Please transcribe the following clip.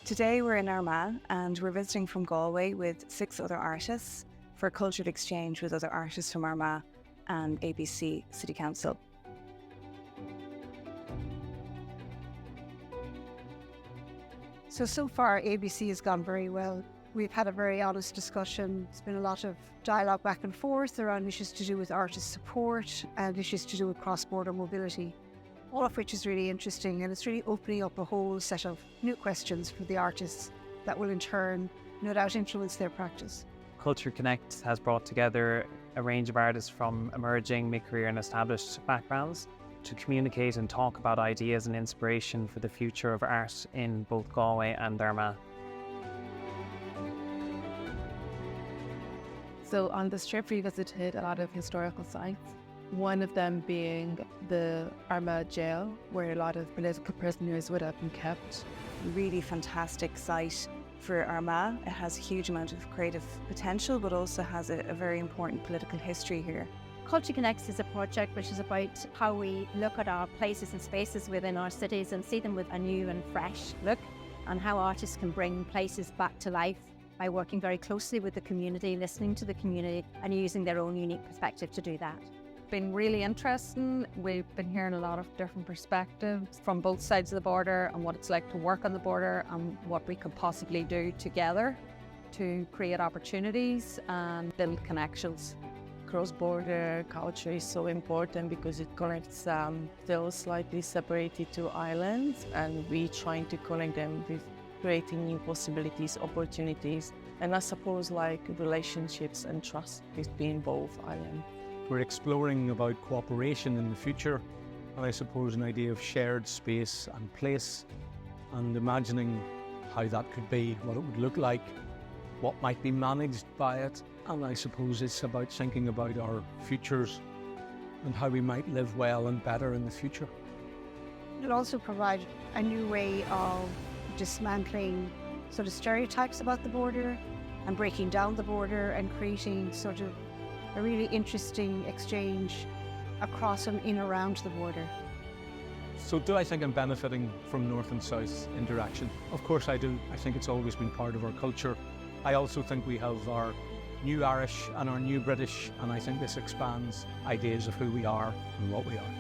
Today we're in Armagh and we're visiting from Galway with 6 other artists for a cultural exchange with other artists from Armagh and ABC City Council. So far ABC has gone very well. We've had a very honest discussion. There's been a lot of dialogue back and forth around issues to do with artist support and issues to do with cross-border mobility, all of which is really interesting, and it's really opening up a whole set of new questions for the artists that will in turn no doubt influence their practice. Culture Connect has brought together a range of artists from emerging, mid-career and established backgrounds to communicate and talk about ideas and inspiration for the future of art in both Galway and Armagh. So on this trip we visited a lot of historical sites, one of them being the Armagh jail, where a lot of political prisoners would have been kept. Really fantastic site for Armagh. It has a huge amount of creative potential, but also has a very important political history here. Culture Connects is a project which is about how we look at our places and spaces within our cities and see them with a new and fresh look, and how artists can bring places back to life by working very closely with the community, listening to the community and using their own unique perspective to do that. Been really interesting. We've been hearing a lot of different perspectives from both sides of the border and what it's like to work on the border and what we could possibly do together to create opportunities and build connections. Cross-border culture is so important because it connects still slightly separated two islands, and we're trying to connect them with creating new possibilities, opportunities, and I suppose like relationships and trust between both islands. We're exploring about cooperation in the future, and I suppose an idea of shared space and place, and imagining how that could be, what it would look like, what might be managed by it. And I suppose it's about thinking about our futures and how we might live well and better in the future. It'll also provide a new way of dismantling sort of stereotypes about the border and breaking down the border and creating sort of a really interesting exchange across and in around the border. So do I think I'm benefiting from North and South interaction? Of course I do. I think it's always been part of our culture. I also think we have our new Irish and our new British, and I think this expands ideas of who we are and what we are.